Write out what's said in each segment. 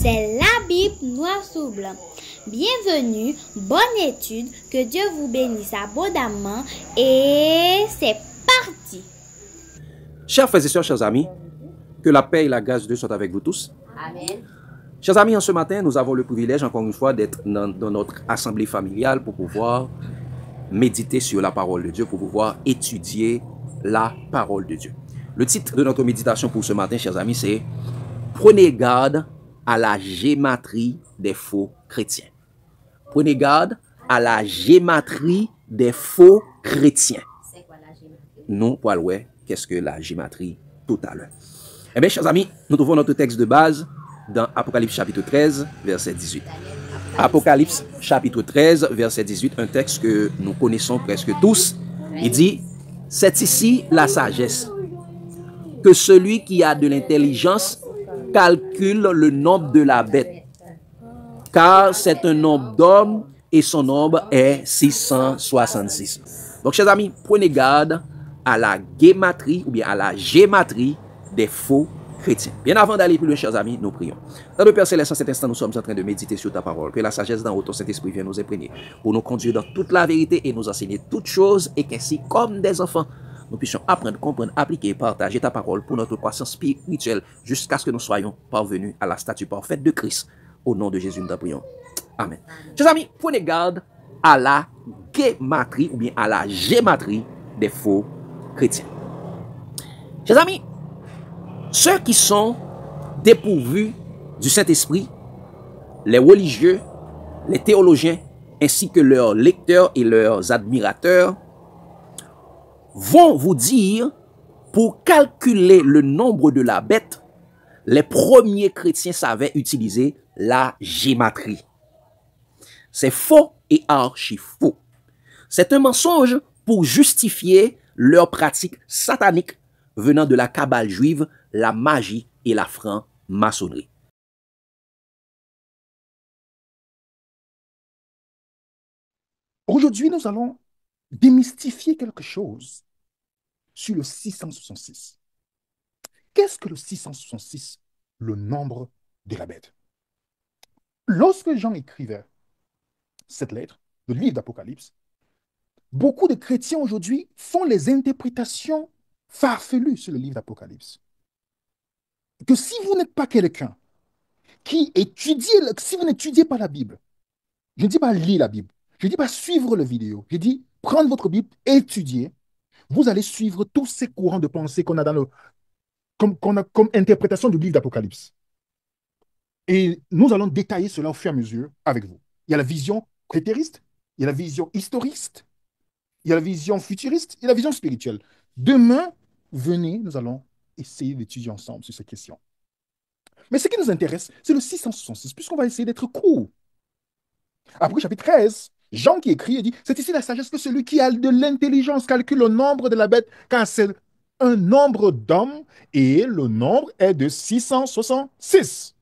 C'est la Bible noir sur blanc. Bienvenue, bonne étude, que Dieu vous bénisse abondamment et c'est parti. Chers frères et sœurs, chers amis, que la paix et la grâce de Dieu soient avec vous tous. Amen. Chers amis, en ce matin, nous avons le privilège, encore une fois, d'être dans notre assemblée familiale pour pouvoir méditer sur la parole de Dieu, pour pouvoir étudier la parole de Dieu. Le titre de notre méditation pour ce matin, chers amis, c'est « Prenez garde à la gématrie des faux chrétiens ». Prenez garde à la gématrie des faux chrétiens. C'est quoi la gématrie? Nous, pour voir qu'est-ce que la gématrie tout à l'heure. Eh bien, chers amis, nous trouvons notre texte de base dans Apocalypse chapitre 13, verset 18. Apocalypse chapitre 13, verset 18, un texte que nous connaissons presque tous. Il dit, c'est ici la sagesse, que celui qui a de l'intelligence calcule le nombre de la bête, car c'est un nombre d'hommes et son nombre est 666. Donc, chers amis, prenez garde à la gématrie ou bien à la gématrie des faux chrétiens. Bien avant d'aller plus loin, chers amis, nous prions. Dans le Père Céleste, en cet instant, nous sommes en train de méditer sur ta parole. Que la sagesse d'en haut, ton Saint-Esprit vienne nous imprégner pour nous conduire dans toute la vérité et nous enseigner toutes choses et qu'ainsi, comme des enfants, nous puissions apprendre, comprendre, appliquer et partager ta parole pour notre croissance spirituelle jusqu'à ce que nous soyons parvenus à la statue parfaite de Christ. Au nom de Jésus, nous t'en prions. Amen. Chers amis, prenez garde à la gématrie ou bien à la gématrie des faux chrétiens. Chers amis, ceux qui sont dépourvus du Saint-Esprit, les religieux, les théologiens, ainsi que leurs lecteurs et leurs admirateurs, vont vous dire, pour calculer le nombre de la bête, les premiers chrétiens savaient utiliser la gématrie. C'est faux et archi faux. C'est un mensonge pour justifier leur pratique satanique venant de la cabale juive, la magie et la franc-maçonnerie. Aujourd'hui, nous allons démystifier quelque chose sur le 666. Qu'est-ce que le 666? Le nombre de la bête. Lorsque Jean écrivait cette lettre, le livre d'Apocalypse, beaucoup de chrétiens aujourd'hui font les interprétations farfelues sur le livre d'Apocalypse. Que si vous n'êtes pas quelqu'un qui étudie, si vous n'étudiez pas la Bible, je ne dis pas lire la Bible, je ne dis pas suivre la vidéo, je dis prendre votre Bible, étudier, vous allez suivre tous ces courants de pensée qu'on a dans comme interprétation du livre d'Apocalypse. Et nous allons détailler cela au fur et à mesure avec vous. Il y a la vision prétériste, il y a la vision historiste, il y a la vision futuriste, il y a la vision spirituelle. Demain, venez, nous allons essayer d'étudier ensemble sur ces questions. Mais ce qui nous intéresse, c'est le 666, puisqu'on va essayer d'être court. Après chapitre 13, Jean qui écrit et dit, c'est ici la sagesse que celui qui a de l'intelligence calcule le nombre de la bête, car c'est un nombre d'hommes et le nombre est de 666.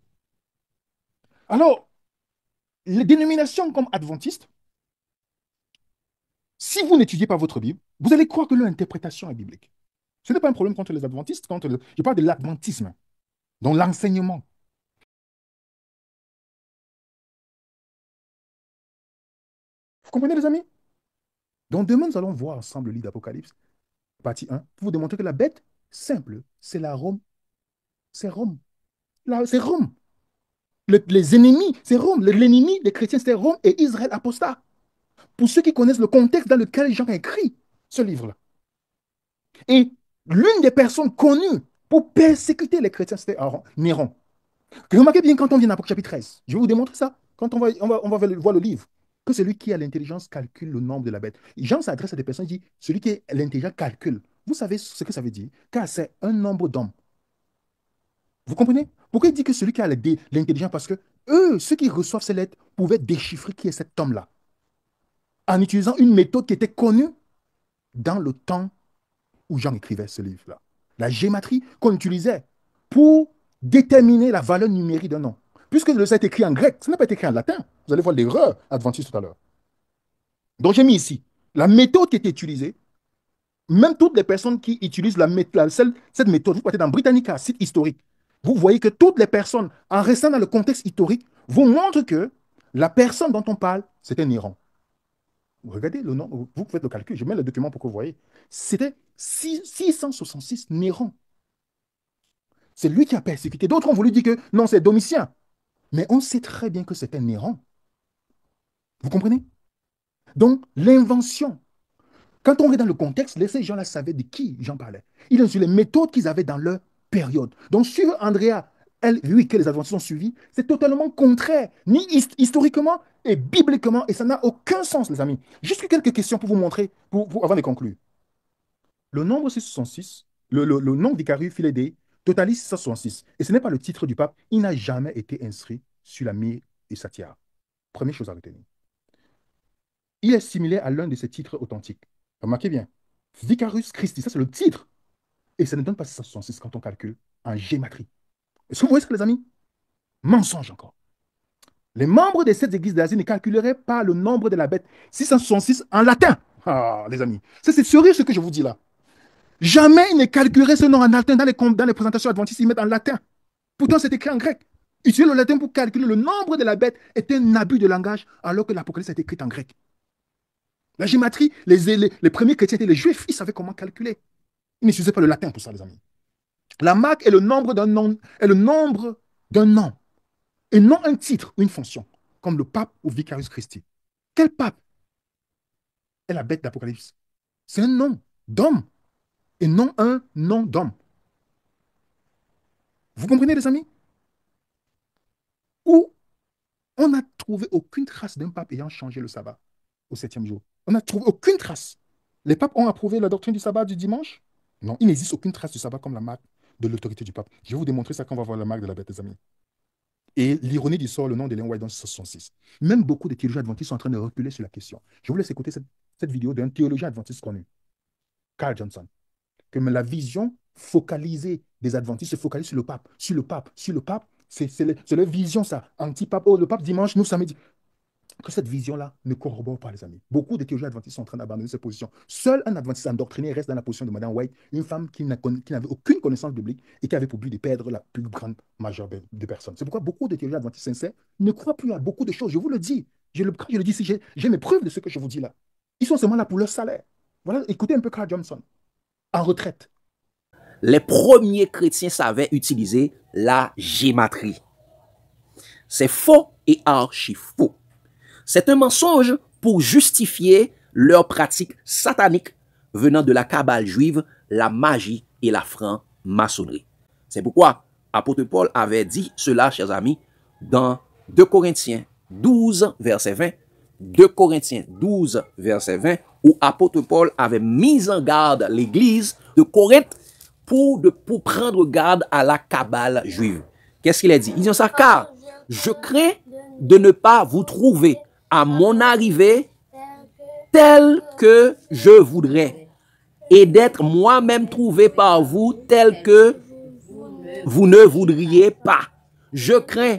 Alors, les dénominations comme adventistes, si vous n'étudiez pas votre Bible, vous allez croire que leur interprétation est biblique. Ce n'est pas un problème contre les adventistes, je parle de l'adventisme, donc l'enseignement. Vous comprenez, les amis? Donc demain, nous allons voir ensemble le livre d'Apocalypse, partie 1, pour vous démontrer que la bête simple, c'est la Rome. C'est Rome. C'est Rome. Les ennemis, c'est Rome. L'ennemi des chrétiens, c'est Rome et Israël apostat. Pour ceux qui connaissent le contexte dans lequel Jean a écrit ce livre-là. Et l'une des personnes connues pour persécuter les chrétiens, c'était Néron. Remarquez bien quand on vient dans Apocalypse chapitre 13. Je vais vous démontrer ça quand on va voir le livre. Que celui qui a l'intelligence calcule le nombre de la bête. Jean s'adresse à des personnes qui disent, celui qui a l'intelligence calcule. Vous savez ce que ça veut dire? Car c'est un nombre d'hommes. Vous comprenez? Pourquoi il dit que celui qui a l'intelligence? Parce que eux, ceux qui reçoivent ces lettres, pouvaient déchiffrer qui est cet homme-là. En utilisant une méthode qui était connue dans le temps où Jean écrivait ce livre-là. La gématrie qu'on utilisait pour déterminer la valeur numérique d'un nom. Puisque le est écrit en grec, ça n'a pas été écrit en latin. Vous allez voir l'erreur adventiste tout à l'heure. Donc j'ai mis ici la méthode qui était utilisée. Même toutes les personnes qui utilisent cette méthode, vous partez dans Britannica, site historique. vous voyez que toutes les personnes, en restant dans le contexte historique, vous montrent que la personne dont on parle, c'était Néron. Regardez le nom, vous faites le calcul, je mets le document pour que vous voyez. C'était 666 Néron. C'est lui qui a persécuté. D'autres ont voulu dire que non, c'est Domitien. Mais on sait très bien que c'était Néron. Vous comprenez? Donc, l'invention. Quand on regarde dans le contexte, ces gens-là savaient de qui j'en parlais. Ils ont su les méthodes qu'ils avaient dans leur période. Donc, suivre Andrea, lui, que les adventistes ont suivi, c'est totalement contraire, ni historiquement et bibliquement, et ça n'a aucun sens, les amis. Juste quelques questions pour vous montrer, avant de conclure. Le nombre 666, le nom Vicarius Philédée, totalise 666. Et ce n'est pas le titre du pape, il n'a jamais été inscrit sur la mire et sa tiare. Première chose à retenir. Il est similaire à l'un de ses titres authentiques. Remarquez bien, Vicarius Christi, ça c'est le titre. Et ça ne donne pas 666 quand on calcule en gématrie. Est-ce que vous voyez ce que les amis? Mensonge encore. Les membres de cette église d'Asie ne calculeraient pas le nombre de la bête 666 en latin. Ah, les amis, c'est sérieux ce que je vous dis là. Jamais ils ne calculeraient ce nom en latin dans les présentations adventistes, ils mettent en latin. Pourtant, c'est écrit en grec. Utiliser le latin pour calculer le nombre de la bête est un abus de langage alors que l'Apocalypse est écrit en grec. La gématrie, les premiers chrétiens étaient les juifs, ils savaient comment calculer. Ils n'utilisaient pas le latin pour ça, les amis. La marque est le nombre d'un nom, et non un titre ou une fonction, comme le pape ou Vicarius Christi. Quel pape est la bête d'Apocalypse? C'est un nom d'homme, et non un nom d'homme. Vous comprenez, les amis? Où on n'a trouvé aucune trace d'un pape ayant changé le sabbat au 7e jour. On n'a trouvé aucune trace. Les papes ont approuvé la doctrine du sabbat du dimanche? Non, il n'existe aucune trace du sabbat comme la marque de l'autorité du pape. Je vais vous démontrer ça quand on va voir la marque de la bête, les amis. Et l'ironie du sort, le nom de Ellen White dans 66. Même beaucoup de théologiens adventistes sont en train de reculer sur la question. Je vous laisse écouter cette vidéo d'un théologien adventiste connu, Carl Johnson, que la vision focalisée des adventistes se focalise sur le pape, sur le pape, sur le pape. C'est leur vision, ça. Anti-pape, oh, le pape dimanche, nous samedi. Que cette vision-là ne corrobore pas, les amis. Beaucoup de théologiens adventistes sont en train d'abandonner cette position. Seul un adventiste endoctriné reste dans la position de Madame White, une femme qui n'avait aucune connaissance biblique et qui avait pour but de perdre la plus grande majorité de personnes. C'est pourquoi beaucoup de théologiens adventistes sincères ne croient plus à beaucoup de choses. Je vous le dis. Quand je le dis, j'ai mes preuves de ce que je vous dis là. Ils sont seulement là pour leur salaire. Voilà, écoutez un peu Carl Johnson, en retraite. Les premiers chrétiens savaient utiliser la gématrie. C'est faux et archi faux. C'est un mensonge pour justifier leur pratique satanique venant de la cabale juive, la magie et la franc-maçonnerie. C'est pourquoi apôtre Paul avait dit cela, chers amis, dans 2 Corinthiens 12, verset 20, 2 Corinthiens 12, verset 20, où apôtre Paul avait mis en garde l'église de Corinthe pour prendre garde à la cabale juive. Qu'est-ce qu'il a dit? Il dit ça, car je crains de ne pas vous trouver à mon arrivée tel que je voudrais, et d'être moi-même trouvé par vous tel que vous ne voudriez pas. Je crains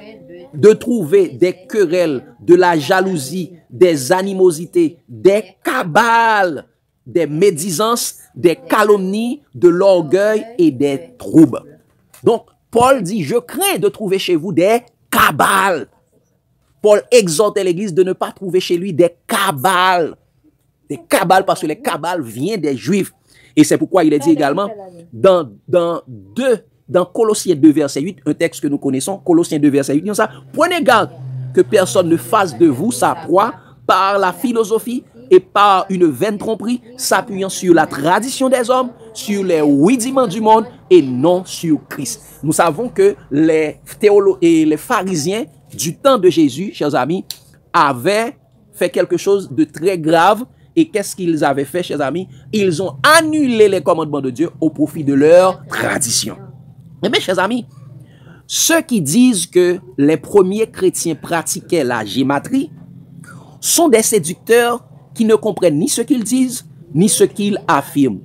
de trouver des querelles, de la jalousie, des animosités, des cabales, des médisances, des calomnies, de l'orgueil et des troubles. Donc, Paul dit, je crains de trouver chez vous des cabales. Paul exhortait l'Église de ne pas trouver chez lui des cabales. Des cabales, parce que les cabales viennent des Juifs. Et c'est pourquoi il est dit également dans Colossiens 2, verset 8, un texte que nous connaissons, Colossiens 2, verset 8, il dit ça, prenez garde que personne ne fasse de vous sa proie par la philosophie et par une vaine tromperie, s'appuyant sur la tradition des hommes, sur les rudiments du monde et non sur Christ. Nous savons que les théologiens et les pharisiens du temps de Jésus, chers amis, avaient fait quelque chose de très grave. Et qu'est-ce qu'ils avaient fait, chers amis? Ils ont annulé les commandements de Dieu au profit de leur tradition. Eh bien, chers amis, ceux qui disent que les premiers chrétiens pratiquaient la gématrie sont des séducteurs qui ne comprennent ni ce qu'ils disent, ni ce qu'ils affirment.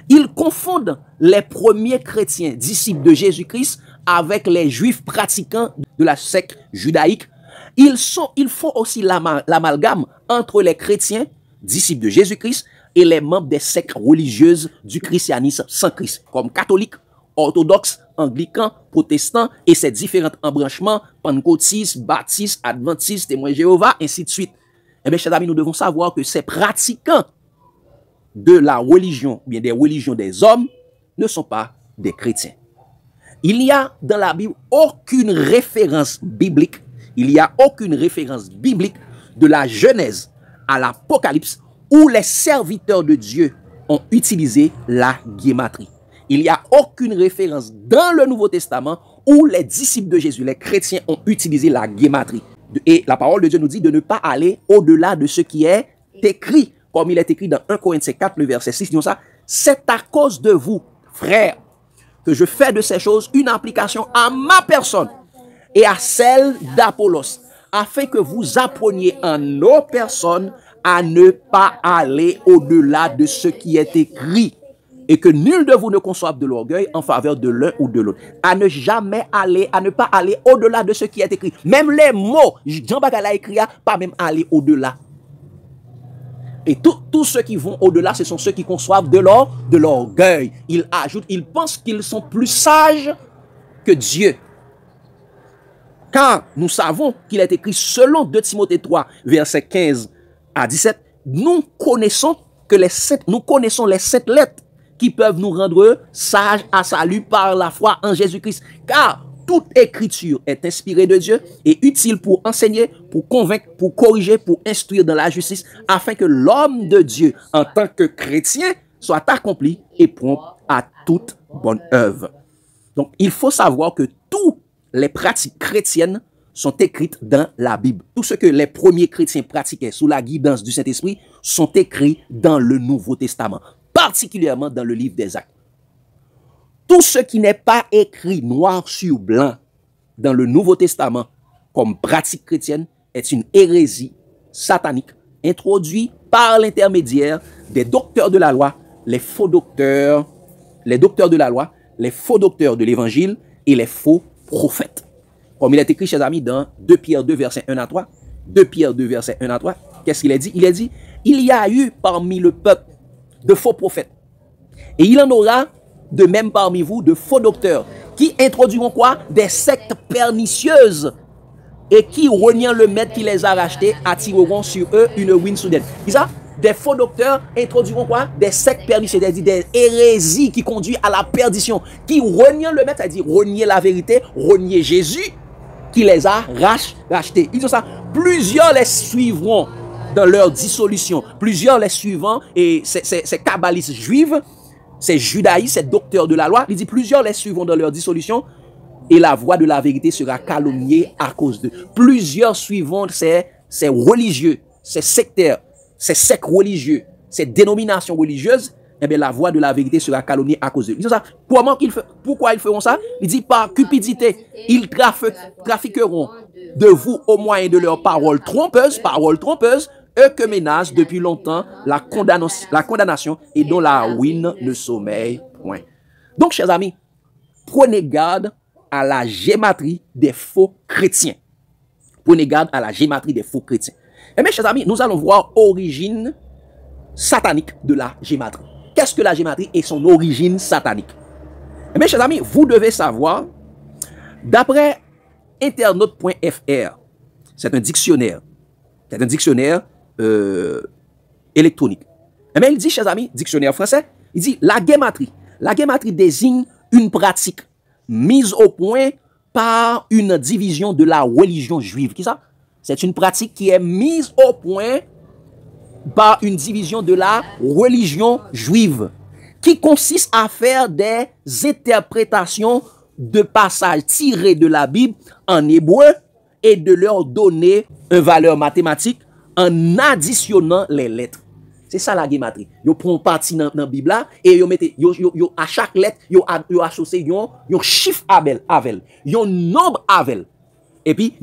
Ils confondent les premiers chrétiens, disciples de Jésus-Christ, avec les juifs pratiquants de la secte judaïque. Ils font aussi l'amalgame entre les chrétiens, disciples de Jésus-Christ, et les membres des sectes religieuses du christianisme sans Christ, comme catholiques, orthodoxes, anglicans, protestants et ses différents embranchements, pentecôtistes, baptistes, adventistes, témoins de Jéhovah, ainsi de suite. Eh bien, chers amis, nous devons savoir que ces pratiquants de la religion, bien des religions des hommes, ne sont pas des chrétiens. Il n'y a dans la Bible aucune référence biblique, il n'y a aucune référence biblique de la Genèse à l'Apocalypse où les serviteurs de Dieu ont utilisé la guématrie. Il n'y a aucune référence dans le Nouveau Testament où les disciples de Jésus, les chrétiens, ont utilisé la guématrie. Et la parole de Dieu nous dit de ne pas aller au-delà de ce qui est écrit, comme il est écrit dans 1 Corinthiens 4, le verset 6, disons ça, c'est à cause de vous, frères, que je fais de ces choses une application à ma personne et à celle d'Apollos, afin que vous appreniez en nos personnes à ne pas aller au-delà de ce qui est écrit, et que nul de vous ne conçoive de l'orgueil en faveur de l'un ou de l'autre. À ne jamais aller, à ne pas aller au-delà de ce qui est écrit. Même les mots, Jean Bagala a écrit, pas même aller au-delà. Et tous ceux qui vont au-delà, ce sont ceux qui conçoivent de l'orgueil. Ils ajoutent, ils pensent qu'ils sont plus sages que Dieu. Car nous savons qu'il est écrit selon 2 Timothée 3, versets 15 à 17, nous connaissons les sept lettres qui peuvent nous rendre sages à salut par la foi en Jésus-Christ. Car toute écriture est inspirée de Dieu et utile pour enseigner, pour convaincre, pour corriger, pour instruire dans la justice, afin que l'homme de Dieu, en tant que chrétien, soit accompli et prompt à toute bonne œuvre. Donc, il faut savoir que toutes les pratiques chrétiennes sont écrites dans la Bible. Tout ce que les premiers chrétiens pratiquaient sous la guidance du Saint-Esprit sont écrits dans le Nouveau Testament, particulièrement dans le livre des Actes. Tout ce qui n'est pas écrit noir sur blanc dans le Nouveau Testament comme pratique chrétienne est une hérésie satanique introduite par l'intermédiaire des docteurs de la loi, les faux docteurs, les docteurs de la loi, les faux docteurs de l'évangile et les faux prophètes. Comme il est écrit, chers amis, dans 2 Pierre 2, verset 1 à 3. 2 Pierre 2, verset 1 à 3. Qu'est-ce qu'il a dit? Il a dit, il y a eu parmi le peuple de faux prophètes. Et il en aura de même parmi vous de faux docteurs qui introduiront quoi? Des sectes pernicieuses et qui, reniant le maître qui les a rachetés, attireront sur eux une ruine soudaine. Ça, des faux docteurs introduiront quoi? Des sectes pernicieuses, c'est-à-dire des hérésies qui conduisent à la perdition, qui, reniant le maître, c'est-à-dire renier la vérité, renier Jésus, qui les a rachetés. Ils ont ça. Plusieurs les suivront dans leur dissolution. Plusieurs les suivront, et ces kabbalistes juifs, ces judaïstes, ces docteurs de la loi, il dit plusieurs les suivront dans leur dissolution, et la voix de la vérité sera calomniée à cause d'eux. Plusieurs suivront ces religieux, ces sectaires, ces sectes religieux, ces dénominations religieuses, eh bien, la voix de la vérité sera calomniée à cause d'eux. Ils disent ça. Pourquoi ils feront ça? Il dit par cupidité, ils trafiqueront de vous au moyen de leurs paroles trompeuses, eux que menace depuis longtemps la condamnation et dont la ruine ne sommeille point. Donc, chers amis, prenez garde à la gématrie des faux chrétiens. Prenez garde à la gématrie des faux chrétiens. Et mes chers amis, nous allons voir l'origine satanique de la gématrie. Qu'est-ce que la gématrie et son origine satanique? Et mes chers amis, vous devez savoir, d'après internaute.fr, c'est un dictionnaire électronique. Et bien, il dit, chers amis, dictionnaire français, il dit la gématrie. La gématrie désigne une pratique mise au point par une division de la religion juive. Qui ça? C'est une pratique qui est mise au point par une division de la religion juive, qui consiste à faire des interprétations de passages tirés de la Bible en hébreu et de leur donner une valeur mathématique en additionnant les lettres. C'est ça la gématrie. Yo prend parti dans la Bible là et yo mette yo à chaque lettre yo associé yon chiffre avec yon nombre avec. Et puis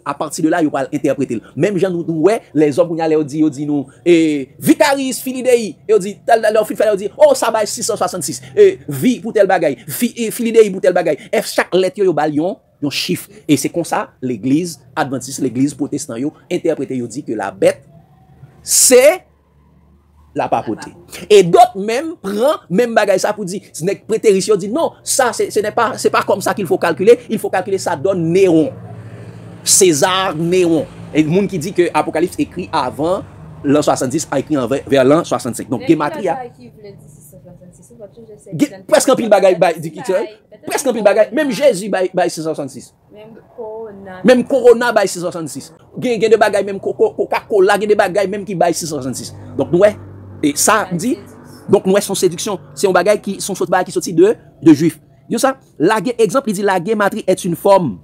à partir de là yo va interpréter. Même gens nous ouais les hommes yo dit nous et Vicaris Filidei yo dit leur fille yo dit oh ça va 666 vie pour tel bagay Filidei pour tel bagay et chaque lettre yo bal yon chiffre et c'est comme ça l'église adventiste l'église protestante yo interprété yo dit que la bête c'est la papoter. Et d'autres même prend même bagay ça pour dire, ce n'est que prétérition dit non, ça ce n'est pas, c'est pas comme ça qu'il faut calculer, il faut calculer ça donne Néron. César Néron. Et le monde qui dit que Apocalypse écrit avant l'an 70 a écrit vers l'an 65. Donc Gematria presque un pile bagay presque un pile bagay, même Jésus by 666. Même Corona by 666. Gen de bagay même Coca-Cola, gen de bagay même qui by 666. Donc nous et ça dit donc nous son séduction, c'est un bagay qui sont sorti qui sorti de juifs. Yo ça, exemple il dit la Gematrie est une forme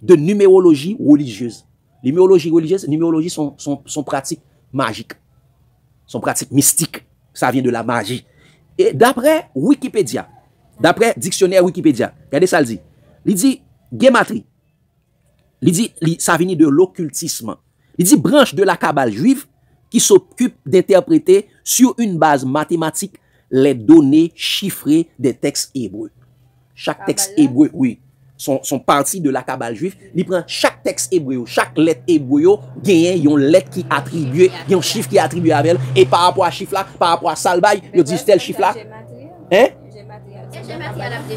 de numérologie religieuse. Les numérologie sont pratiques magiques. Sont pratiques mystiques. Ça vient de la magie. Et d'après Wikipédia, d'après dictionnaire Wikipédia, regardez ça, il dit Gematrie. Il dit ça vient de l'occultisme. Il dit branche de la Kabbale juive qui s'occupe d'interpréter sur une base mathématique les données chiffrées des textes hébreux. Chaque texte hébreu, oui, sont partis de la Kabbale juive. Il prend chaque texte hébreu, chaque lettre hébreu, gagne une lettre qui attribuée, un chiffre qui est attribué avec elle, et par rapport à chiffre là, par rapport à salbaï, il dit tel chiffre là. Hein?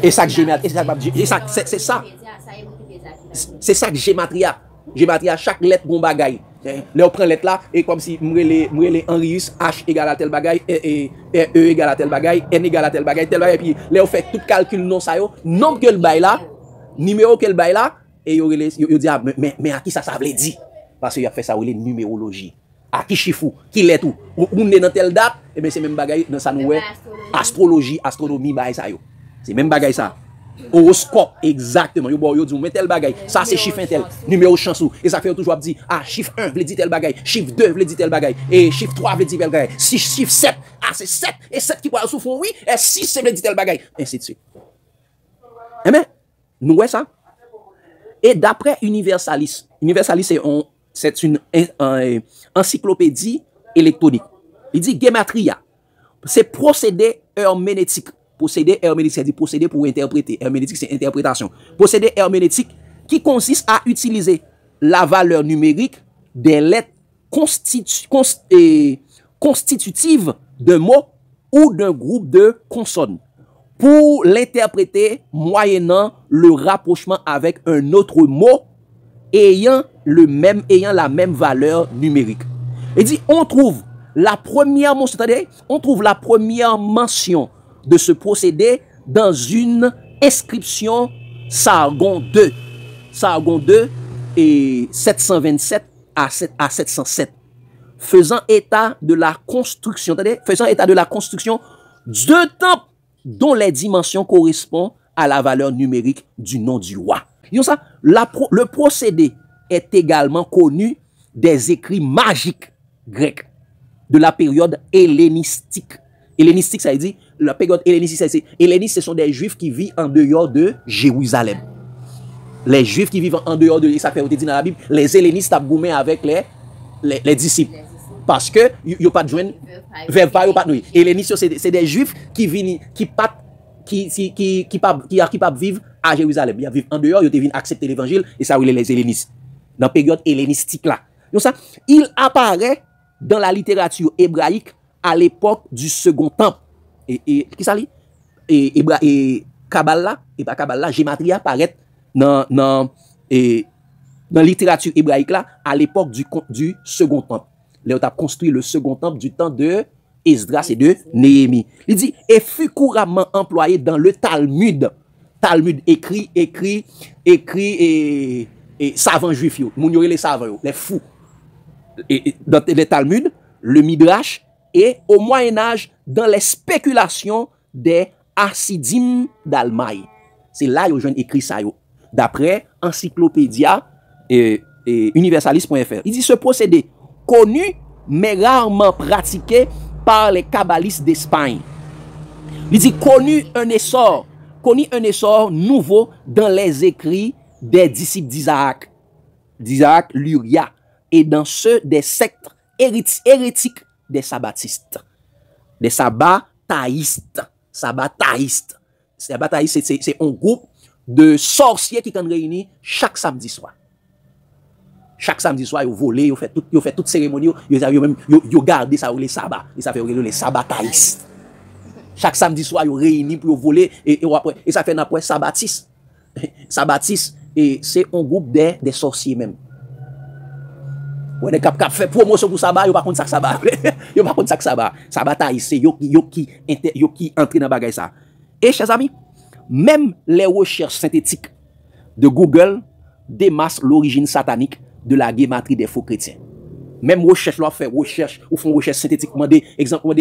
Et ça que c'est ça. C'est ça que Gematria. Gematria, chaque lettre bon bagay. Là on prend lettre là et comme si m'rele Henrius H égale à tel bagay et E égale à tel bagay, N égale à tel bagay et puis là on fait tout calcul non ça yo, nombre que le bail là, numéro que le bail là et yo dit mais à qui ça veut dire parce qu'il a fait ça relé numérologie. À qui chiffre, qui lettre ou est dans telle date et bien c'est même bagay dans ça nous astrologie, astronomie bail ça yo. C'est même bagay ça. Horoscope, exactement. Yo dit, mais tel bagay, ça c'est chiffre tel, numéro chansou. Et ça fait toujours dire, chiffre 1 veut dire tel bagay, chiffre 2 veut dire tel bagay, et chiffre 3 veut dire tel bagay, si chiffre 7, c'est 7, et 7 qui parle sous fond, oui, et 6 veut dire tel bagay, ainsi de suite. Eh bien, nous voyons ça. Et d'après Universalis c'est une encyclopédie électronique. Il dit Gematria, c'est procédé herméneutique. Procédé herméneutique, c'est-à-dire procédé pour interpréter. Herméneutique, c'est interprétation. Procédé herméneutique qui consiste à utiliser la valeur numérique des lettres constitutives d'un mot ou d'un groupe de consonnes pour l'interpréter moyennant le rapprochement avec un autre mot ayant la même valeur numérique. Il dit, on trouve la première mention de ce procédé dans une inscription Sargon 2 et 727 à 707 faisant état de la construction de temples dont les dimensions correspondent à la valeur numérique du nom du roi. Le procédé est également connu des écrits magiques grecs de la période hellénistique. Hellénistique, ça veut dire, la période hellénistique, ce sont des juifs qui vivent en dehors de Jérusalem. Les juifs qui vivent en dehors de, ça fait dit dans la Bible, les hellénistes ont goumé avec les disciples. Parce que, ils n'ont pas de joindre, vers pas, ils n'ont pas de nouilles. Hellénistes, c'est des juifs qui viennent, qui vivent à Jérusalem. Ils vivent en dehors, ils viennent accepter l'évangile, et ça, oui, les hellénistes. Dans la période hellénistique là. Donc ça, il apparaît dans la littérature hébraïque à l'époque du second temple. Et qui ça lit? Et Kabbalah, et pas Kabbalah, Gematria apparaît dans la littérature hébraïque là, à l'époque du second temple. Là, on a construit le second temple du temps de Esdras et de Néhémie. Il dit, et fut couramment employé dans le Talmud. Talmud écrit et savants juifs, moun yo les savants, les fous. Et dans le Talmud, le Midrash, et au Moyen-Âge, dans les spéculations des Hassidim d'Almaï. C'est là que je écrit ça. D'après Encyclopédia et Universalis.fr. Il dit ce procédé, connu mais rarement pratiqué par les kabbalistes d'Espagne. Il dit connu un essor nouveau dans les écrits des disciples d'Isaac, Luria, et dans ceux des sectes hérétiques des sabbatistes, des sabbataïstes. Sabbataïstes, c'est un groupe de sorciers qui sont réunis chaque samedi soir. Chaque samedi soir, ils volé, ils fait toute cérémonie, ils gardé ça les sabbats. Et ça fait les sabbataïs. Chaque samedi soir, ils réunis pour voler et ça fait après sabbatis. Sabbatis, et c'est un groupe des sorciers même. Ouais, les cap fait promotion pour sabbat, ils pas contre ça sabbat. Ils pas contre ça sabbat. Sabbataïs, c'est yo qui entre dans bagay ça. Et chers amis, même les recherches synthétiques de Google démassent l'origine satanique de la guématrie des faux chrétiens. Même recherche, là, fait recherche, ou font recherche synthétique, exemple,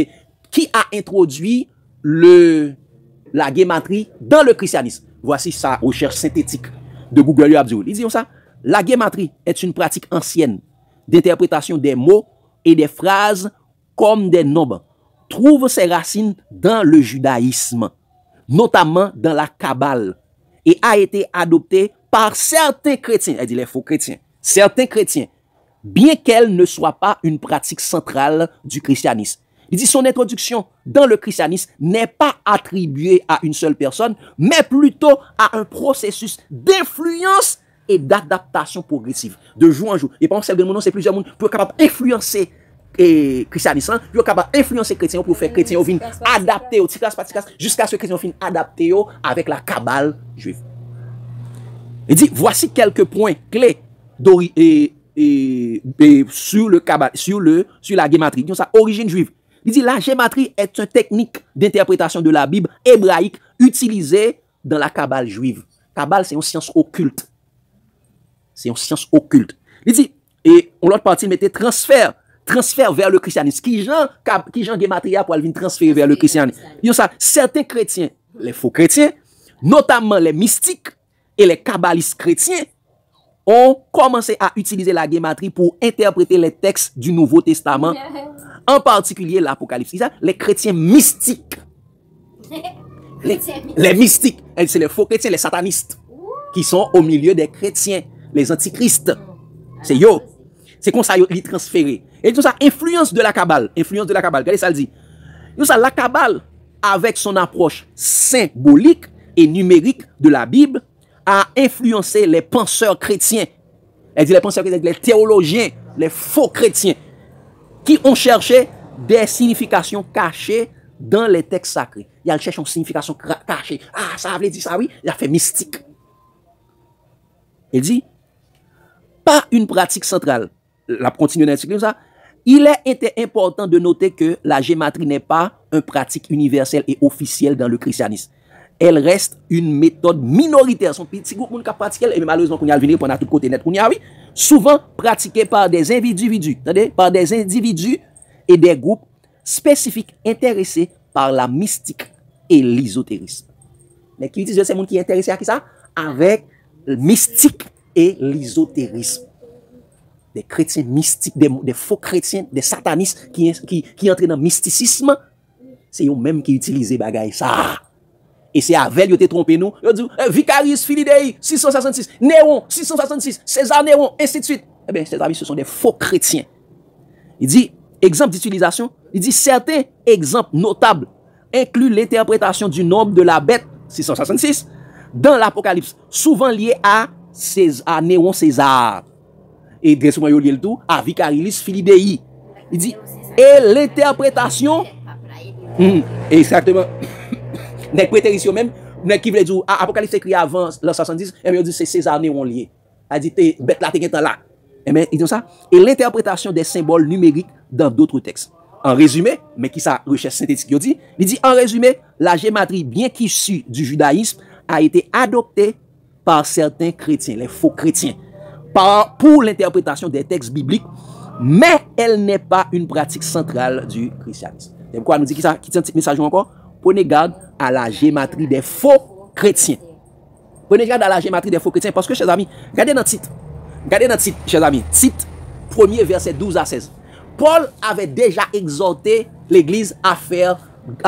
qui a introduit la guématrie dans le christianisme. Voici sa recherche synthétique de Google Abdul. Il dit ça, la guématrie est une pratique ancienne d'interprétation des mots et des phrases comme des nombres. Trouve ses racines dans le judaïsme, notamment dans la Kabbale, et a été adoptée par certains chrétiens, elle dit les faux chrétiens, certains chrétiens, bien qu'elle ne soit pas une pratique centrale du christianisme. Il dit son introduction dans le christianisme n'est pas attribuée à une seule personne, mais plutôt à un processus d'influence et d'adaptation progressive, de jour en jour. Et par exemple, c'est plusieurs monde pour être capable d'influencer et christianisme, pour être capable d'influencer chrétiens, pour faire chrétiens viennent adapter au jusqu'à ce que chrétiens viennent adapter avec la Kabbale juive. Il dit voici quelques points clés sur le Kabbale, sur la guématrie. Donc ça origine juive. Il dit la gématrie est une technique d'interprétation de la Bible hébraïque utilisée dans la Kabbale juive. Kabbale, c'est une science occulte. C'est une science occulte. Il dit, et on l'autre partie mettait transfert vers le christianisme. Qui Jean gématria pour venir transférer vers le christianisme. Il y a ça, certains chrétiens, les faux chrétiens, notamment les mystiques et les kabbalistes chrétiens, ont commencé à utiliser la guématrie pour interpréter les textes du Nouveau Testament, en particulier l'Apocalypse. Les chrétiens mystiques. Les mystiques, c'est les faux chrétiens, les satanistes, qui sont au milieu des chrétiens, les antichristes. C'est yo. C'est comme ça ils transféré. Et tout ça, influence de la Kabbale. Influence de la Kabbale. Regardez ça, le dit. Tout ça, la Kabbale, avec son approche symbolique et numérique de la Bible, a influencé les penseurs chrétiens. Elle dit les penseurs chrétiens, les théologiens, les faux chrétiens, qui ont cherché des significations cachées dans les textes sacrés. Il a cherché une signification cachée. Ah, ça veut dire ça, oui. Il a fait mystique. Il dit, pas une pratique centrale. La continue comme ça. Il était important de noter que la gématrie n'est pas une pratique universelle et officielle dans le christianisme. Elle reste une méthode minoritaire. Son petit groupe qui pratique, et malheureusement, qu'on y a venir pendant tout côté net, oui, souvent pratiquée par des individus, par des individus et des groupes spécifiques intéressés par la mystique et l'ésotérisme. Mais qui utilisent ces gens qui sont intéressés à qui ça? Avec le mystique et l'ésotérisme. Des chrétiens mystiques, des faux chrétiens, des satanistes qui entrent dans le mysticisme, c'est eux-mêmes qui utilisent bagay ça. Et c'est avec eux qui trompé nous. Ils disent, Vicarius Philidei, 666, Néron, 666, César Néron, ainsi de suite. Eh bien, ces amis, ce sont des faux chrétiens. Il dit, exemple d'utilisation, il dit, certains exemples notables incluent l'interprétation du nombre de la bête, 666, dans l'Apocalypse, souvent lié à Néron César. Et directement, il y a le tout, à Vicarius Philidei. Il dit, et l'interprétation, exactement, les prétéritions même, qui veut dire, Apocalypse écrit avant l'an 70, et bien, il dit, c'est César Néron lié. Il dit, bête là, t'es là. Et bien, il dit ça. Et l'interprétation des symboles numériques dans d'autres textes. En résumé, mais qui sa recherche synthétique, il dit, en résumé, la gématrie, bien qu'issue du judaïsme, a été adoptée par certains chrétiens, les faux chrétiens, pour l'interprétation des textes bibliques, mais elle n'est pas une pratique centrale du christianisme. C'est pourquoi nous dit qui tient un petit message encore? Prenez garde à la gématrie des faux chrétiens. Prenez garde à la gématrie des faux chrétiens, parce que, chers amis, regardez dans le titre, chers amis, titre 1er verset 12 à 16. Paul avait déjà exhorté l'Église à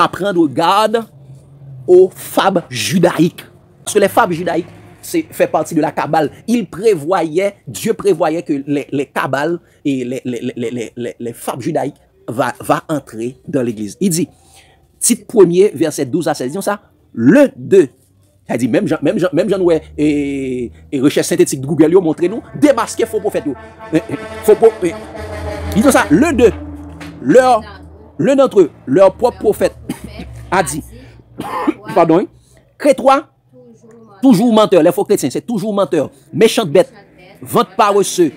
prendre garde aux fables judaïques. Parce que les fables judaïques, fait partie de la Kabbale. Dieu prévoyait que les Kabbales et les fables judaïques va entrer dans l'Église. Il dit, titre 1er, verset 12 à 16, disons ça, l'un d'eux Elle dit, même j'en ouais, et recherche synthétique de Google, yo, montrez-nous, démasquer faux prophètes. Faux prophètes. Ils disent ça, l'un d'entre eux, leur propre prophète, a dit, pardon, crétois, toujours menteur, les faux chrétiens, c'est toujours menteur, méchante bête, vente paresseux.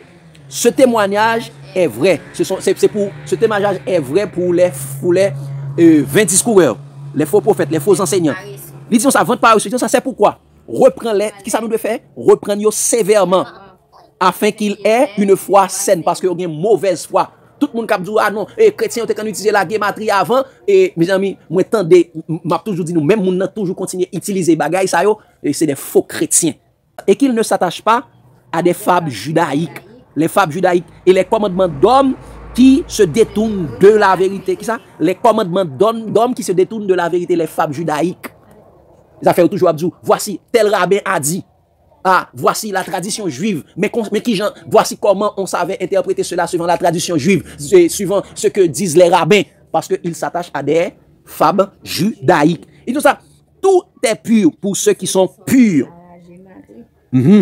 Ce témoignage est vrai. Ce témoignage est vrai pour les 20 discoureurs, les faux prophètes, les faux enseignants. Ils disent ça, vente paresseux, ça c'est pourquoi. Reprends-les, qui ça nous doit faire? Reprends-les sévèrement, afin qu'il ait une foi saine, parce qu'il y a une mauvaise foi. Tout le monde qui dit, ah non, les chrétiens ont utilisé la gématrie avant, et mes amis, moi, m'a toujours dit, nous, même nous, toujours continuer à utiliser les bagailles, ça, et c'est des faux chrétiens. Et qu'ils ne s'attachent pas à des fables judaïques. Les fables judaïques et les commandements d'hommes qui se détournent de la vérité. Qui ça? Les commandements d'hommes qui se détournent de la vérité, les fables judaïques. Les affaires toujours abdou. Voici, tel rabbin a dit. Ah, voici la tradition juive. Mais voici comment on savait interpréter cela suivant la tradition juive, suivant ce que disent les rabbins, parce qu'ils s'attachent à des fables judaïques. Et tout ça, tout est pur pour ceux qui sont purs. De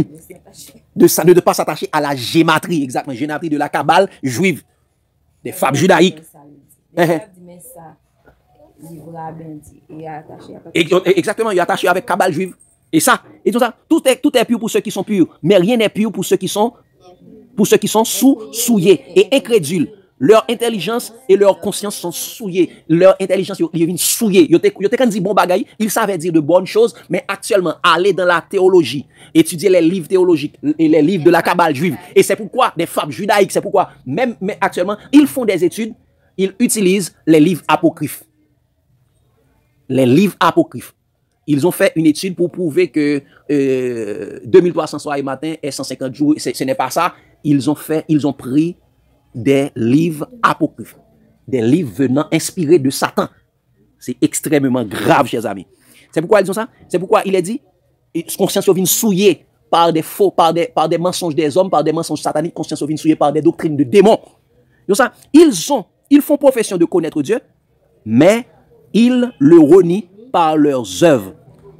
ne pas s'attacher à la gématrie, exactement, gématrie de la Kabbale juive, des fables judaïques. Exactement, il est attaché avec Kabbale juive. Et ça, et tout ça, tout est pur pour ceux qui sont purs, mais rien n'est pur pour ceux qui sont souillés et incrédules. Leur intelligence et leur conscience sont souillées. Leur intelligence, ils viennent souillés. Ils quand dit bon bagaille, ils savaient dire de bonnes choses, mais actuellement, aller dans la théologie, étudier les livres théologiques et les livres de la Kabbale juive. Et c'est pourquoi, des fables judaïques, c'est pourquoi, mais actuellement, ils font des études, ils utilisent les livres apocryphes. Les livres apocryphes. Ils ont fait une étude pour prouver que 2300 soirs et matin et 150 jours, ce n'est pas ça. Ils ont pris des livres apocryphes, des livres venant inspirés de Satan. C'est extrêmement grave, chers amis. C'est pourquoi ils ont ça. C'est pourquoi il est dit, conscience vient souillée par des faux, par des mensonges des hommes, par des mensonges sataniques, conscience vient souillée par des doctrines de démons. Donc ça, ils font profession de connaître Dieu, mais ils le renient par leurs œuvres,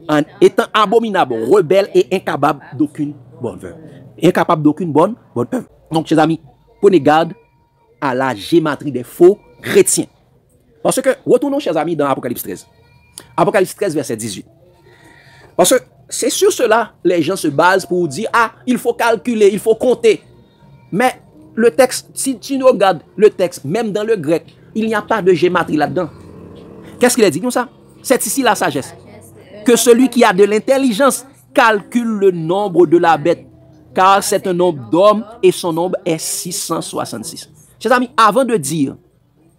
en étant abominables, rebelles et incapables d'aucune bonne œuvre. Incapables d'aucune bonne œuvre. Donc, chers amis, prenez garde à la gématrie des faux chrétiens. Parce que, retournons, chers amis, dans Apocalypse 13. Apocalypse 13, verset 18. Parce que c'est sur cela, les gens se basent pour dire, ah, il faut calculer, il faut compter. Mais le texte, si tu regardes le texte, même dans le grec, il n'y a pas de gématrie là-dedans. Qu'est-ce qu'il a dit comme ça? C'est ici la sagesse. Que celui qui a de l'intelligence calcule le nombre de la bête, car c'est un nombre d'hommes et son nombre est 666. Chers amis, avant de dire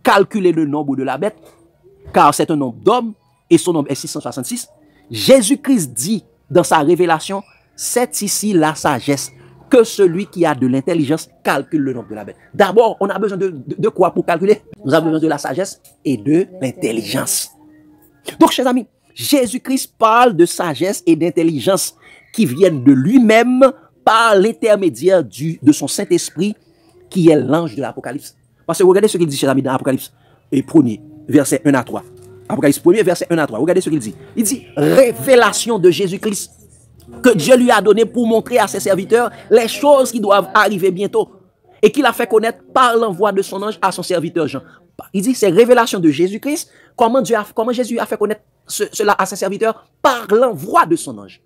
calculer le nombre de la bête, car c'est un nombre d'hommes et son nombre est 666, Jésus-Christ dit dans sa révélation, c'est ici la sagesse, que celui qui a de l'intelligence calcule le nombre de la bête. D'abord, on a besoin de quoi pour calculer? Nous avons besoin de la sagesse et de l'intelligence. Donc, chers amis, Jésus-Christ parle de sagesse et d'intelligence qui viennent de lui-même par l'intermédiaire de son Saint-Esprit qui est l'ange de l'Apocalypse. Parce que regardez ce qu'il dit, chers amis, dans Apocalypse 1er, verset 1 à 3. Apocalypse 1er, verset 1 à 3. Regardez ce qu'il dit. Il dit, révélation de Jésus-Christ que Dieu lui a donné pour montrer à ses serviteurs les choses qui doivent arriver bientôt et qu'il a fait connaître par l'envoi de son ange à son serviteur Jean. Il dit, c'est révélation de Jésus-Christ, comment Jésus a fait connaître cela à ses serviteurs par l'envoi de son ange.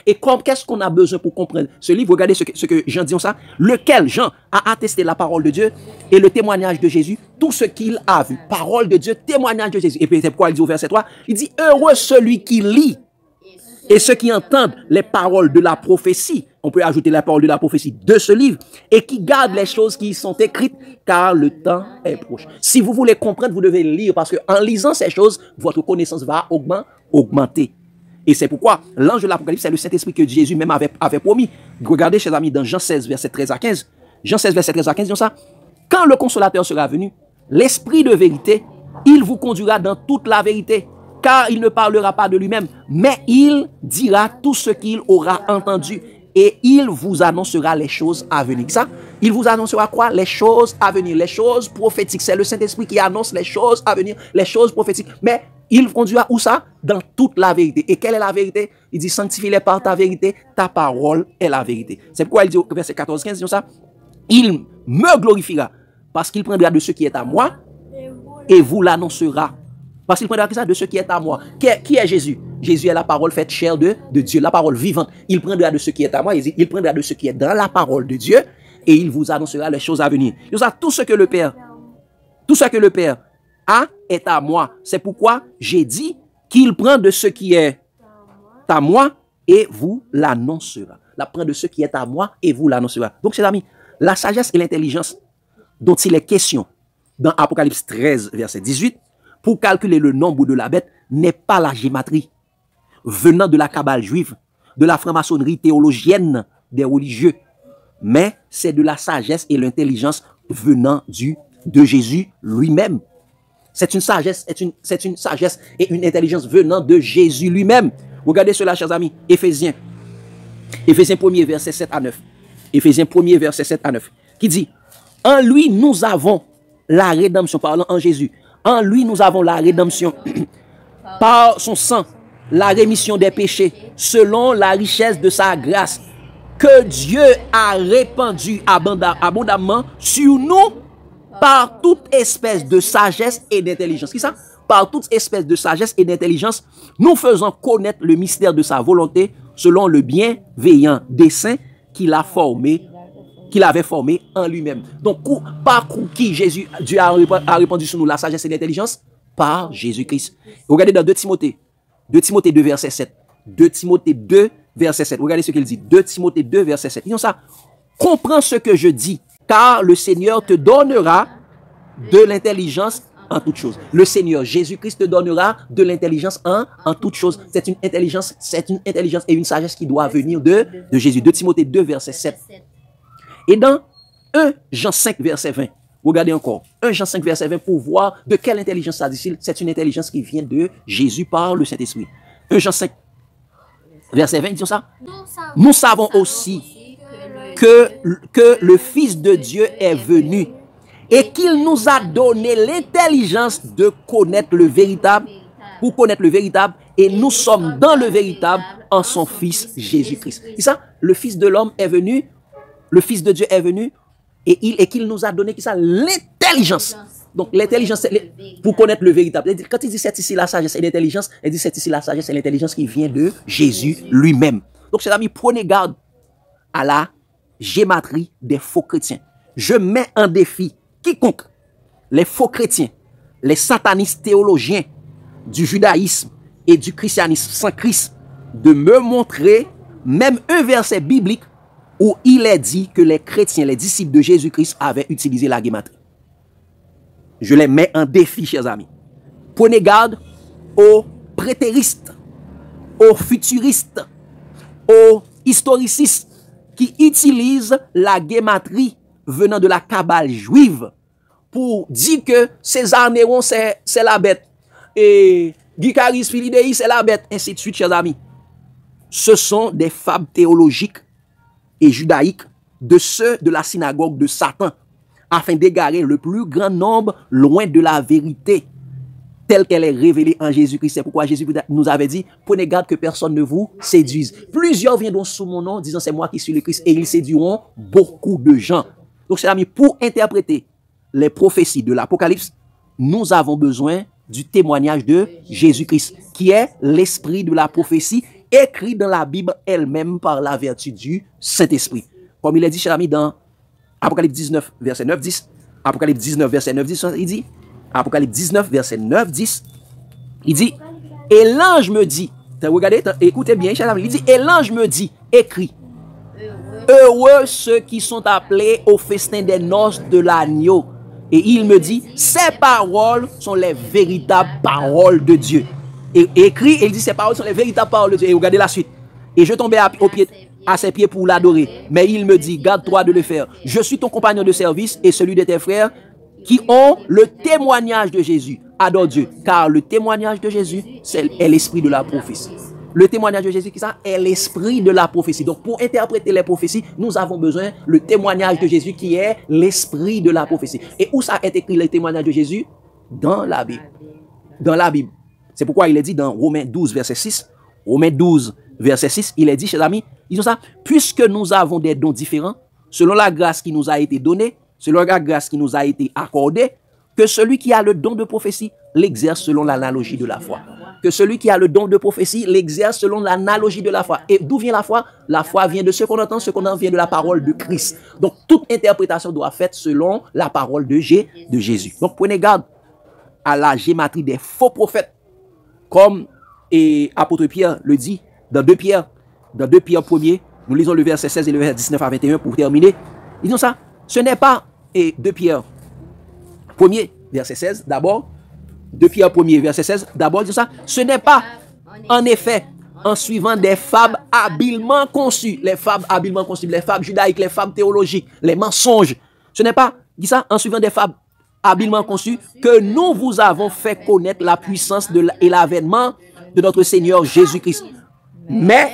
Et qu'est-ce qu'on a besoin pour comprendre ce livre? Regardez ce que Jean dit ça. Lequel Jean a attesté la parole de Dieu et le témoignage de Jésus, tout ce qu'il a vu. Parole de Dieu, témoignage de Jésus. Et puis c'est pourquoi il dit au verset 3, il dit, heureux celui qui lit et ceux qui entendent les paroles de la prophétie. On peut ajouter la parole de la prophétie de ce livre et qui gardent les choses qui y sont écrites car le temps est proche. Si vous voulez comprendre, vous devez lire parce qu'en lisant ces choses, votre connaissance va augmenter. Et c'est pourquoi l'ange de l'Apocalypse, c'est le Saint-Esprit que Jésus même avait promis. Regardez, chers amis, dans Jean 16, verset 13 à 15. Jean 16, verset 13 à 15, disons ça. Quand le consolateur sera venu, l'Esprit de vérité, il vous conduira dans toute la vérité. Car il ne parlera pas de lui-même, mais il dira tout ce qu'il aura entendu. Et il vous annoncera les choses à venir. Ça, il vous annoncera quoi? Les choses à venir, les choses prophétiques. C'est le Saint-Esprit qui annonce les choses à venir, les choses prophétiques. Mais Il conduira où ça? Dans toute la vérité. Et quelle est la vérité? Il dit, sanctifie-les par ta vérité, ta parole est la vérité. C'est pourquoi il dit au verset 14-15, disons ça, il me glorifiera, parce qu'il prendra de ce qui est à moi, et vous l'annoncera. Parce qu'il prendra ça de ce qui est à moi. Qui est Jésus? Jésus est la parole faite chair de Dieu, la parole vivante. Il prendra de ce qui est à moi, il prendra de ce qui est dans la parole de Dieu, et il vous annoncera les choses à venir. Tout ce que le Père a est à moi. C'est pourquoi j'ai dit qu'il prend de ce qui est à moi et vous l'annoncera. La prend de ce qui est à moi et vous l'annoncera. Donc, chers amis, la sagesse et l'intelligence dont il est question dans Apocalypse 13, verset 18, pour calculer le nombre de la bête, n'est pas la gématrie venant de la cabale juive, de la franc-maçonnerie théologienne des religieux, mais c'est de la sagesse et l'intelligence venant de Jésus lui-même. C'est une sagesse et une intelligence venant de Jésus lui-même. Regardez cela, chers amis. Éphésiens 1er, verset 7 à 9. Éphésiens 1er, verset 7 à 9. Qui dit, en lui, nous avons la rédemption, parlant en Jésus. En lui, nous avons la rédemption par son sang, la rémission des péchés, selon la richesse de sa grâce, que Dieu a répandu abondamment sur nous par toute espèce de sagesse et d'intelligence. Qui ça? Par toute espèce de sagesse et d'intelligence, nous faisons connaître le mystère de sa volonté selon le bienveillant dessein qu'il avait formé en lui-même. Donc, par qui Dieu a répandu sur nous la sagesse et l'intelligence? Par Jésus-Christ. Regardez dans 2 Timothée 2, verset 7. 2 Timothée 2, verset 7. Regardez ce qu'il dit. 2 Timothée 2, verset 7. Disons ça. Comprends ce que je dis, car le Seigneur te donnera de l'intelligence en toutes choses. Le Seigneur Jésus-Christ te donnera de l'intelligence en toutes choses. C'est une intelligence et une sagesse qui doit venir de Jésus. 2 Timothée 2, verset 7. Et dans 1 Jean 5, verset 20, regardez encore, 1 Jean 5, verset 20, pour voir de quelle intelligence s'agit-il. C'est une intelligence qui vient de Jésus par le Saint-Esprit. 1 Jean 5, verset 20, disons ça. Nous savons aussi que le Fils de Dieu est venu et qu'il nous a donné l'intelligence de connaître le véritable, pour connaître le véritable, et nous sommes dans le véritable en son Fils Jésus-Christ. C'est ça, le Fils de l'homme est venu, le Fils de Dieu est venu, et qu'il nous a donné l'intelligence. Donc l'intelligence, c'est pour connaître le véritable. Quand il dit c'est ici la sagesse et l'intelligence, il dit c'est ici la sagesse et l'intelligence qui vient de Jésus lui-même. Donc chers amis, prenez garde à la gématrie des faux chrétiens. Je mets en défi quiconque, les faux chrétiens, les satanistes théologiens du judaïsme et du christianisme sans Christ, de me montrer même un verset biblique où il est dit que les chrétiens, les disciples de Jésus-Christ avaient utilisé la gématrie. Je les mets en défi, chers amis. Prenez garde aux prétéristes, aux futuristes, aux historicistes qui utilisent la gématrie venant de la cabale juive pour dire que César Néron c'est la bête et Guicaris Philidéi c'est la bête, ainsi de suite, chers amis. Ce sont des fables théologiques et judaïques de ceux de la synagogue de Satan, afin d'égarer le plus grand nombre loin de la vérité telle qu'elle est révélée en Jésus-Christ. C'est pourquoi Jésus nous avait dit, prenez garde que personne ne vous séduise. Plusieurs viendront sous mon nom, disant c'est moi qui suis le Christ, et ils séduiront beaucoup de gens. Donc, chers amis, pour interpréter les prophéties de l'Apocalypse, nous avons besoin du témoignage de Jésus-Christ, qui est l'esprit de la prophétie, écrit dans la Bible elle-même par la vertu du Saint-Esprit. Comme il est dit, chers amis, dans Apocalypse 19, verset 9-10, Apocalypse 19, verset 9-10, il dit, Apocalypse 19, verset 9-10, il dit, et l'ange me dit, regardez, écoutez bien, chers amis, il dit, et l'ange me dit, écrit, heureux ceux qui sont appelés au festin des noces de l'agneau. Et il me dit, ces paroles sont les véritables paroles de Dieu. Et écrit, il dit, ces paroles sont les véritables paroles de Dieu. Et regardez la suite. Et je tombais à ses pieds pour l'adorer. Mais il me dit, garde-toi de le faire. Je suis ton compagnon de service et celui de tes frères qui ont le témoignage de Jésus. Adore Dieu. Car le témoignage de Jésus, est l'esprit de la prophétie. Le témoignage de Jésus, qui ça, est l'esprit de la prophétie. Donc, pour interpréter les prophéties, nous avons besoin le témoignage de Jésus, qui est l'esprit de la prophétie. Et où ça est écrit le témoignage de Jésus? Dans la Bible. Dans la Bible. C'est pourquoi il est dit dans Romains 12, verset 6, Romains 12, verset 6, il est dit, chers amis, disons ça, puisque nous avons des dons différents, selon la grâce qui nous a été donnée, selon la grâce qui nous a été accordée, que celui qui a le don de prophétie l'exerce selon l'analogie de la foi. Que celui qui a le don de prophétie l'exerce selon l'analogie de la foi. Et d'où vient la foi? La foi vient de ce qu'on entend vient de la parole de Christ. Donc, toute interprétation doit être faite selon la parole de Jésus. Donc, prenez garde à la gématrie des faux prophètes, comme apôtre Pierre le dit dans 2 Pierre 1er, nous lisons le verset 16 et le verset 19 à 21 pour terminer. Disons ça, ce n'est pas 2 Pierre 1er, verset 16, d'abord, 2 Pierre 1er, verset 16, d'abord, disons ça, ce n'est pas, en effet, en suivant des fables habilement conçues, les fables habilement conçues, les fables judaïques, les fables théologiques, les mensonges, ce n'est pas, dis ça, en suivant des fables habilement conçues, que nous vous avons fait connaître la puissance et l'avènement de notre Seigneur Jésus-Christ. Mais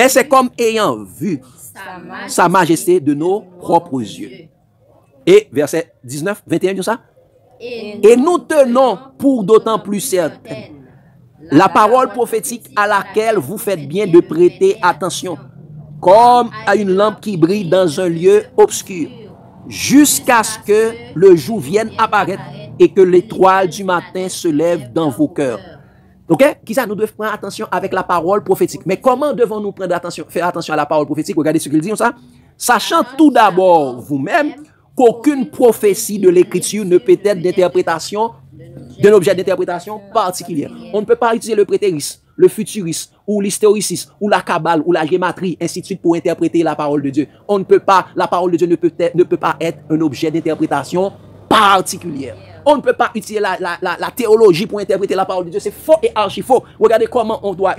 c'est comme ayant vu sa majesté de nos propres yeux. Et verset 19, 21, dit ça. Et nous tenons pour d'autant plus certaine la parole prophétique à laquelle vous faites bien de prêter attention, comme à une lampe qui brille dans un lieu obscur, jusqu'à ce que le jour vienne apparaître et que l'étoile du matin se lève dans vos cœurs. Ok? Qui ça? Nous devons prendre attention avec la parole prophétique. Mais comment devons-nous faire attention à la parole prophétique? Regardez ce qu'il dit, ça. Sachant tout d'abord vous-même qu'aucune prophétie de l'écriture ne peut être d'interprétation, d'un objet d'interprétation particulière. On ne peut pas utiliser le prétérisme, le futurisme, ou l'historicisme, ou la kabbale, ou la gématrie, ainsi de suite, pour interpréter la parole de Dieu. On ne peut pas, la parole de Dieu ne peut pas être un objet d'interprétation particulière. On ne peut pas utiliser la théologie pour interpréter la parole de Dieu. C'est faux et archi faux. Regardez comment on doit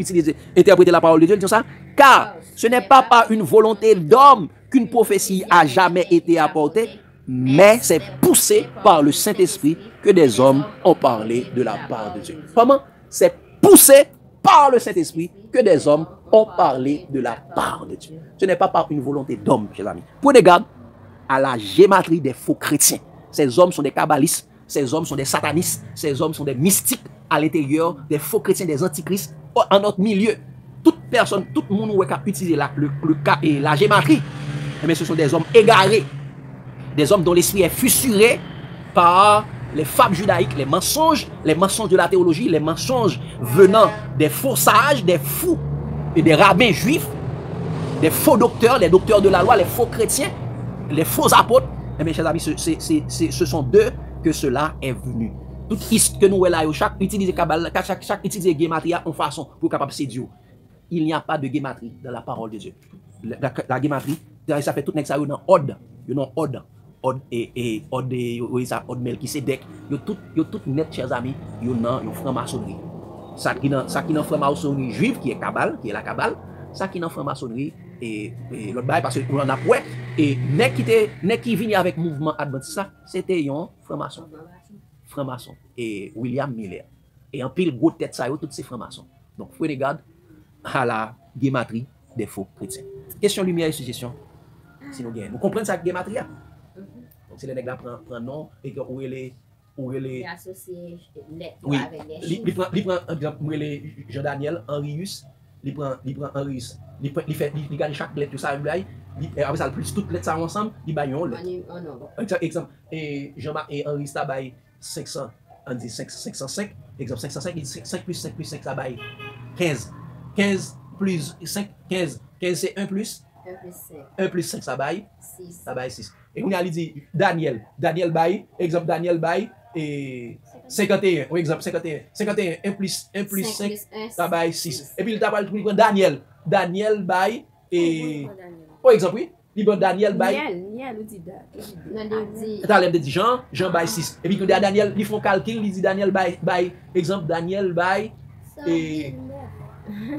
interpréter la parole de Dieu. Disons ça. Car ce n'est pas par une volonté d'homme qu'une prophétie a jamais été apportée, mais c'est poussé par le Saint-Esprit que des hommes ont parlé de la part de Dieu. Comment? C'est poussé par le Saint-Esprit que des hommes ont parlé de la part de Dieu. Ce n'est pas par une volonté d'homme, chers amis. Prenez garde à la gématrie des faux chrétiens. Ces hommes sont des kabbalistes, ces hommes sont des satanistes, ces hommes sont des mystiques à l'intérieur, des faux chrétiens, des antichrists. En notre milieu, toute personne, tout le monde qui a utilisé la gématrie, mais ce sont des hommes égarés, des hommes dont l'esprit est fissuré par les fables judaïques, les mensonges de la théologie, les mensonges venant des faux sages, des fous et des rabbins juifs, des faux docteurs, les docteurs de la loi, les faux chrétiens, les faux apôtres. Mes chers amis, ce sont d'eux que cela est venu. Tout ce que nous voyons, chaque utiliser Kabbalah, chaque utiliser Gematria en façon pour capable séduire. Il n'y a pas de Gematrie dans la parole de Dieu. La Gematrie, ça fait tout ça dans Od, Od et Od Melchisedec, yo tout net, chers amis, yo dans franc-maçonnerie. Ça qui dans franc-maçonnerie juive qui est Kabbale, qui est la Kabbale, ça qui dans franc-maçonnerie et l'autre bail parce que on en a ouais et nek qui vient avec mouvement adventiste ça, c'était un franc-maçon et William Miller. Et en pile gros tête ça yo toutes ces francs-maçons. Donc faut regarder à la gématrie des faux chrétiens. Question lumière et suggestion. Si nous gagnons. Vous comprenez ça gématrie? Donc c'est les nègres prend nom et que où les associé oui, avec les il prend exemple Jean-Daniel Henrius, il prend Henrius, il garde chaque lettre tout ça après ça plus toutes lettres ça ensemble, il baille une lettre. Exemple et Jean-Marc et Henrius ça baille 500, on dit 505, exemple 505 il dit 5 plus 5 ça baille 15 plus 5 15 c'est 1 plus 5 ça baille 6. Et on a dit Daniel bail, exemple Daniel bail et 51, ou exemple 51, 1 plus 5 ça baille 6. Et puis il t'a parlé de Daniel bail et par exemple oui, il dit Daniel bail. Daniel dit Jean bail 6. Et puis quand Daniel il font calcul, il dit Daniel bail exemple Daniel bail et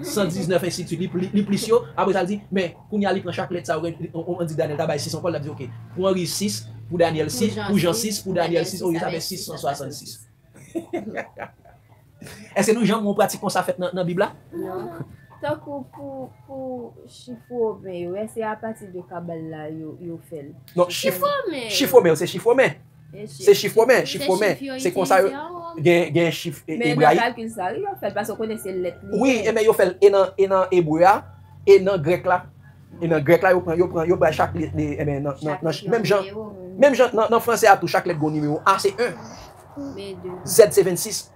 119 ainsi de suite, les plus après ça dit mais pour y aller prend chaque lettre ça on dit Daniel tabac 6 on Paul a dit OK pour Henri 6 pour Daniel 6 pour Jean 6 pour Daniel 6 on avait 666. Est-ce que nous gens on pratique comme ça fait dans Bible là? Non. Tant que pour chiffre mais c'est à partir de Kabbalah yo fait. Non, chiffre mais c'est chiffre mais. C'est chiffre mais, c'est comme ça. gen chiffre Mais dans le hébraïque. calcul, ça, il a fait parce qu'on connaît ces lettres. Oui, mais yo fait et dans hébreu et dans grec là. Et dans grec là, yo prend chaque même genre dans français à tout chaque lettre gon numéro. A c'est 1, B2. Z c'est 26.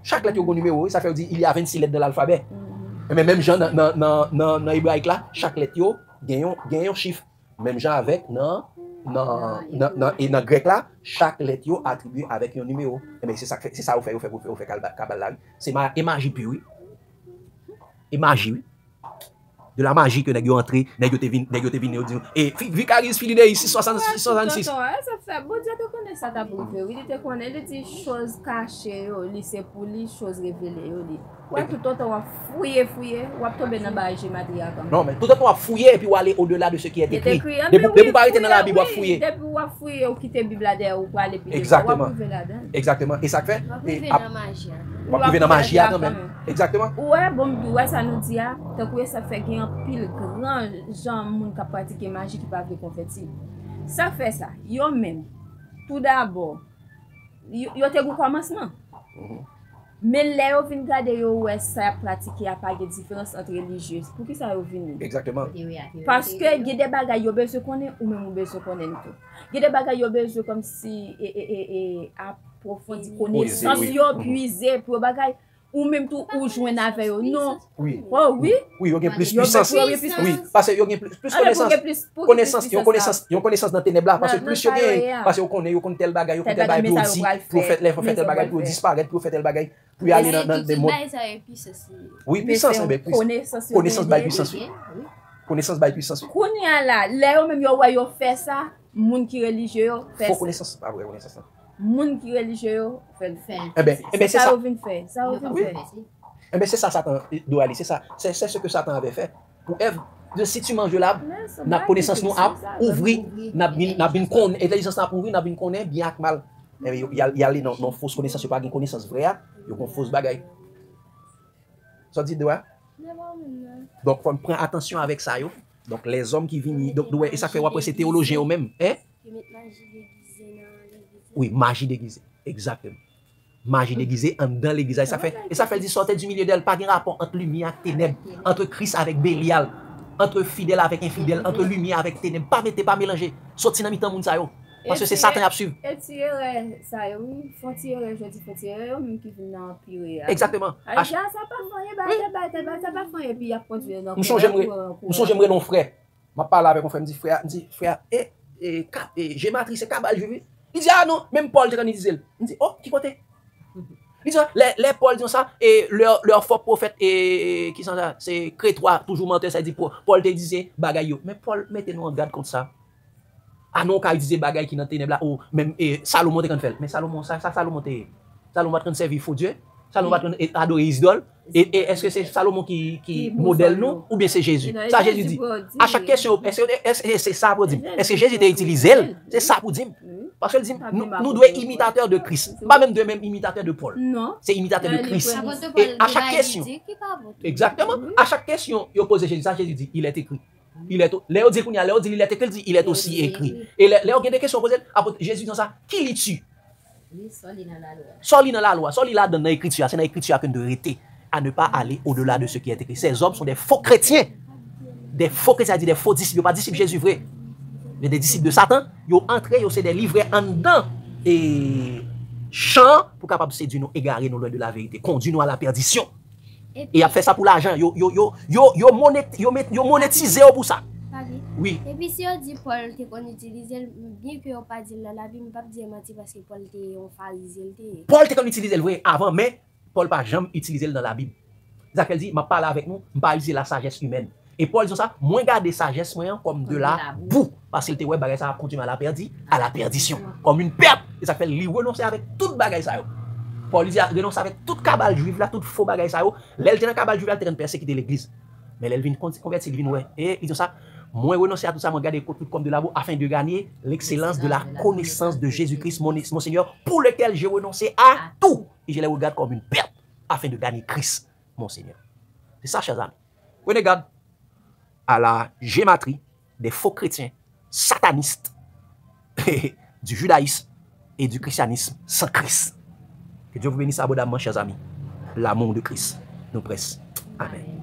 Chaque lettre gon numéro, ça fait dire il y a 26 lettres dans l'alphabet. Mais même genre dans hébraïque là, chaque lettre yo gagne un chiffre. Même genre avec et dans grec là, chaque lettre yo attribué avec un numéro. Mais c'est ça vous fait Kabbalah. C'est magie pure. Oui. Et magie, oui. De la magie que nèg yo entré, nèg yo te vinn dit et Vicaris Filidae ici 66. Ça fait bon Dieu te connaît ça ta privé. Il te connaît les petites choses cachées yo, li c'est pour les choses révélées yo li. Ouais tout le temps fouiller, ou tomber dans ba gématrie comme. Non mais tout le temps fouiller et puis aller au-delà de ce qui est écrit. Depuis pas arrêter dans la Bible à fouiller. Depuis ou fouiller ou quitter Bible là derrière ou pour aller plus. Exactement. Et ça fait On va priver dans magie quand même. Exactement. Ouais, bon, ouais, ça nous dit, tant que ça fait qu'il y a un pile grand gens moun qui pratique magie qui pas confetti. Ça fait ça, yo même. Tout d'abord, yo te go commencement. Mais là yo vinn garder yo ouais ça pratiquer a pas de différence entre religieux. Pour qui ça yo vinn? Exactement. Parce que il y a des bagages yo besoin connaître ou même besoin connaître tout. Il y a des bagages yo besoin comme si approfondir connaissance yo puiser pour bagages ou même tout ou joindre avec eux. Non. Oui. Oh oui. Oui, il y a plus puissance. Oui, parce que il y a plus connaissance dans ténèbres là parce que plus il y a parce que on connaît tel bagage, on tel bagage pour dire prophète les prophètes tel bagage pour disparaître, prophète tel bagage pour aller dans des mondes. Oui, puissance connaissance by puissance. Connaissance by puissance. Kounya là, là même yo fait ça, moun qui religieux fait ça. Faut connaissance, pas vrai connaissance. Moun qui religieux fait. Eh ben c'est ça. Ça vient faire. Ça vient faire. Eh ben c'est ça Satan doit aller, c'est ça. C'est ce que Satan avait fait pour Ève. Si tu manges là, la connaissance nous a ouvri, n'a bien connaît intelligence n'a ouvri, n'a bien connaît bien ak mal. Eh il y a aller dans fausse connaissance, pas une connaissance vraie, il y a fausse bagaille. Ça dit doit. Donc faut prendre attention avec ça yo. Donc les hommes qui viennent donc et ça fait après c'est théologiens eux même, hein? Oui, magie déguisée. Exactement. Magie déguisée en dans l'église. Et ça fait dire sortir du milieu d'elle, pas de rapport entre lumière et ténèbres, entre Christ avec Bélial, entre fidèle avec infidèle, entre lumière avec ténèbres. Pas mélanger. Sortir dans mi-temps moun sa yo. Parce que c'est Satan qui suivre. Et tirer ça yo, faut tirer, je dis faut tirer même qui vient dans pire. Exactement. Ça pas faire, ça pas faire puis il a continué dans. Nous j'aimerais non frère. M'a parlé avec mon frère, me dit frère, j'ai matrice Kabbalah, je veux. Il dit ah non, même Paul te disait. Il dit oh, qui côté? Il dit les Paul disent ça et leur faux prophète et qui sont ça, c'est crétois, toujours menteur, ça dit Paul te disait bagay yo. Mais Paul mettez-nous en garde contre ça. Ah non, quand il disait bagay qui dans ténèbres là ou même Salomon te quand fait. Mais Salomon Salomon train de servir faux Dieu. Salomon train adorer idole. Et est-ce que c'est Salomon qui modèle nous ou bien c'est Jésus? Ça Jésus dit. À chaque question, est-ce que c'est ça pour dire? Est-ce que Jésus t'a utilisé? C'est ça pour dire. Parce que nous devons être imitateurs de Christ. Pas même de même imitateur de Paul. Non. C'est imitateur de Christ. Et à chaque question. Exactement. À chaque question, il pose Jésus. Ça Jésus dit, il est écrit. Léo dit il est écrit, il est aussi écrit. Et Léo a des questions posées. Jésus dit ça, qui lit tu? Soli dans la loi. Soli là dans l'écriture. C'est dans l'écriture que nous devons rester à ne pas aller au-delà de ce qui est écrit. Ces hommes sont des faux chrétiens. Des faux chrétiens, des faux disciples. Pas disciples Jésus vrai. Mais des disciples de Satan, ils ont entré, ils ont des livrets en dedans. Et chant pour capable séduire nous, égarer nous loin de la vérité, conduire nous à la perdition. Et il a fait ça pour l'argent. Yo monétisé pour ça. Oui. Et puis si on dit Paul qu'on utilise, bien que on pas dit la Bible, pas dire mentir parce que Paul était un pharisien. Paul était qu'on utilise le vrai avant, mais Paul pas jamais utilisé dans la Bible. Ça qu'elle dit, m'a parlé avec nous, m'a utiliser la sagesse humaine. Et Paul dit ça, moins garder sagesse moyen comme de la boue parce qu'il te ouais bagay ça continue à la perdition, comme une perte. Et ça fait lui renoncer avec toute bagay ça yo. Paul dit renoncer avec toute cabale juive là, toute faux bagay ça yo. L'elle dans cabale juive là, elle persécuter l'église. Mais elle vient convertir, il vient ouais. Et il dit ça, moi renoncer à tout ça, moi garder tout comme de la boue afin de gagner l'excellence de la connaissance de Jésus-Christ mon Seigneur, pour lequel j'ai renoncé à tout et je les regarde comme une perte afin de gagner Christ mon Seigneur. C'est ça chers amis. Prenez garde à la gématrie des faux chrétiens satanistes du judaïsme et du christianisme sans Christ. Que Dieu vous bénisse abondamment, chers amis. L'amour de Christ nous presse. Amen.